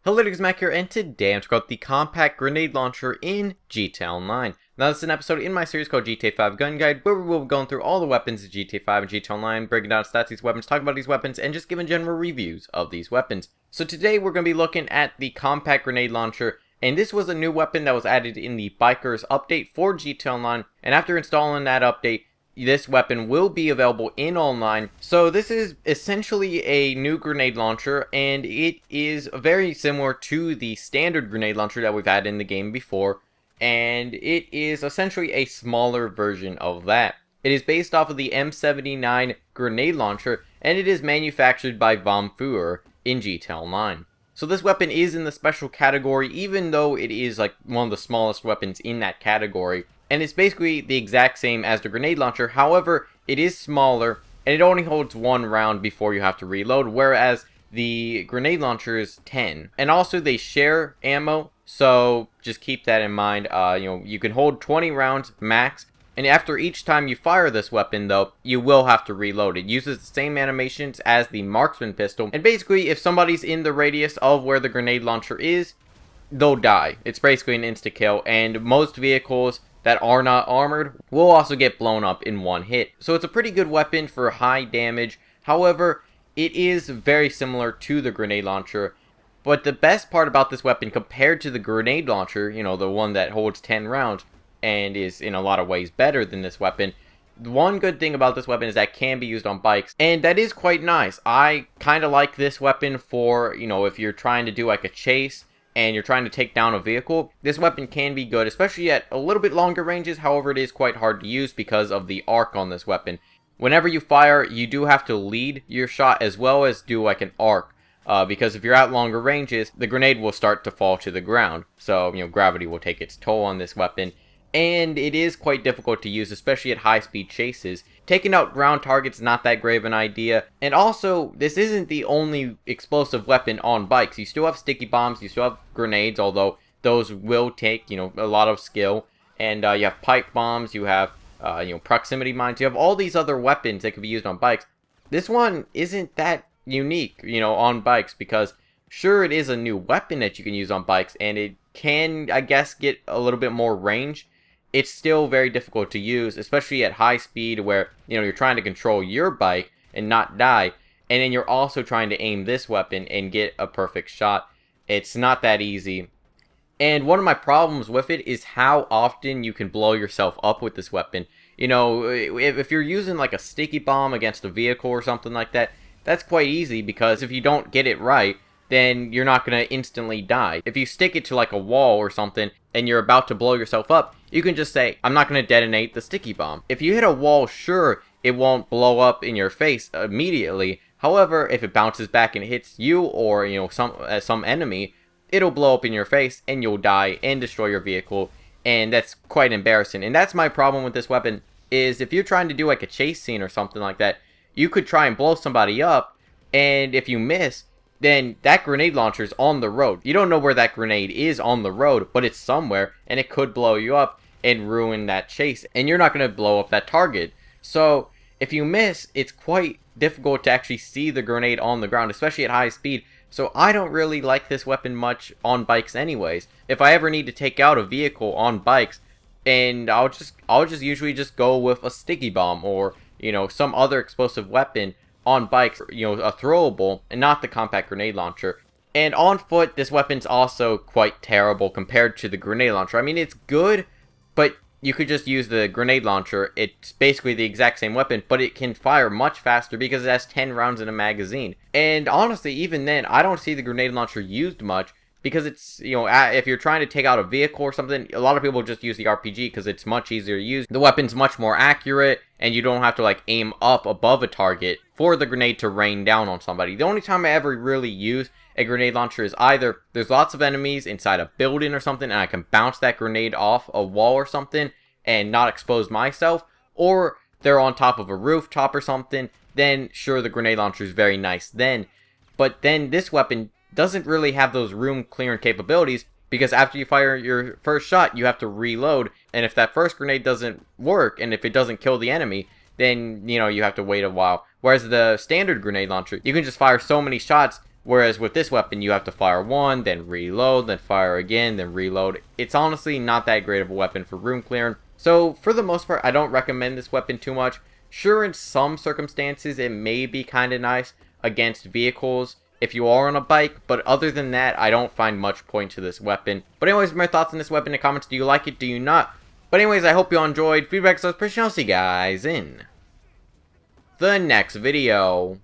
Hello, it's Mac here, and today I'm talking about the compact grenade launcher in GTA Online. Now, this is an episode in my series called GTA 5 Gun Guide, where we will be going through all the weapons in GTA 5 and GTA Online, breaking down stats of these weapons, talking about these weapons, and just giving general reviews of these weapons. So today we're going to be looking at the compact grenade launcher, and this was a new weapon that was added in the Bikers update for GTA Online, and after installing that update, this weapon will be available in online. So this is essentially a new grenade launcher, and it is very similar to the standard grenade launcher that we've had in the game before, and it is essentially a smaller version of that. It is based off of the M79 grenade launcher, and it is manufactured by Von Fuhrer in GTA Online. So this weapon is in the special category, even though it is like one of the smallest weapons in that category. And it's basically the exact same as the grenade launcher, however, it is smaller, and it only holds one round before you have to reload, whereas the grenade launcher is 10. And also, they share ammo, so just keep that in mind. You can hold 20 rounds max, and after each time you fire this weapon, though, you will have to reload. It uses the same animations as the marksman pistol, and basically, if somebody's in the radius of where the grenade launcher is, they'll die. It's basically an insta-kill, and most vehicles that are not armored will also get blown up in one hit. So it's a pretty good weapon for high damage. However, it is very similar to the grenade launcher. But the best part about this weapon compared to the grenade launcher, the one that holds 10 rounds and is in a lot of ways better than this weapon, one good thing about this weapon is that it can be used on bikes, and that is quite nice. I kind of like this weapon for, if you're trying to do like a chase and you're trying to take down a vehicle. This weapon can be good, especially at a little bit longer ranges. However, it is quite hard to use because of the arc on this weapon. Whenever you fire, you do have to lead your shot as well as do like an arc, because if you're at longer ranges, the grenade will start to fall to the ground. So, gravity will take its toll on this weapon. And it is quite difficult to use, especially at high-speed chases. Taking out ground targets is not that great of an idea. And also, this isn't the only explosive weapon on bikes. You still have sticky bombs, you still have grenades, although those will take, a lot of skill. And you have pipe bombs, you have, proximity mines. You have all these other weapons that can be used on bikes. This one isn't that unique, on bikes, because sure, it is a new weapon that you can use on bikes, and it can, I guess, get a little bit more range. It's still very difficult to use, especially at high speed where, you're trying to control your bike and not die. And then you're also trying to aim this weapon and get a perfect shot. It's not that easy. And one of my problems with it is how often you can blow yourself up with this weapon. If you're using like a sticky bomb against a vehicle or something like that, that's quite easy because if you don't get it right, then you're not going to instantly die. If you stick it to like a wall or something and you're about to blow yourself up, you can just say, I'm not going to detonate the sticky bomb. If you hit a wall, sure, it won't blow up in your face immediately. However, if it bounces back and hits you or, some enemy, it'll blow up in your face and you'll die and destroy your vehicle. And that's quite embarrassing. And that's my problem with this weapon, is if you're trying to do like a chase scene or something like that, you could try and blow somebody up, and if you miss, then that grenade launcher is on the road. You don't know where that grenade is on the road, but it's somewhere, and it could blow you up and ruin that chase, and you're not going to blow up that target. So, if you miss, it's quite difficult to actually see the grenade on the ground, especially at high speed. So, I don't really like this weapon much on bikes anyways. If I ever need to take out a vehicle on bikes, and I'll just usually just go with a sticky bomb or, some other explosive weapon on bikes, a throwable, and not the compact grenade launcher. And on foot, this weapon's also quite terrible compared to the grenade launcher. I mean, it's good, but you could just use the grenade launcher. It's basically the exact same weapon, but it can fire much faster because it has 10 rounds in a magazine. And honestly, even then, I don't see the grenade launcher used much because it's, if you're trying to take out a vehicle or something, a lot of people just use the RPG because it's much easier to use. The weapon's much more accurate, and you don't have to like aim up above a target for the grenade to rain down on somebody. The only time I ever really use a grenade launcher is either there's lots of enemies inside a building or something and I can bounce that grenade off a wall or something and not expose myself, or they're on top of a rooftop or something. Then sure, the grenade launcher is very nice then. But then this weapon doesn't really have those room clearing capabilities, because after you fire your first shot, you have to reload, and if that first grenade doesn't work, and if it doesn't kill the enemy, then, you have to wait a while. Whereas the standard grenade launcher, you can just fire so many shots Whereas with this weapon, you have to fire one, then reload, then fire again, then reload. It's honestly not that great of a weapon for room clearing. So for the most part, I don't recommend this weapon too much. Sure, in some circumstances, it may be kind of nice against vehicles if you are on a bike, but other than that, I don't find much point to this weapon. But anyways, my thoughts on this weapon in the comments. Do you like it? Do you not? But anyways, I hope you all enjoyed. Feedback, so appreciate. I'll see you guys in the next video.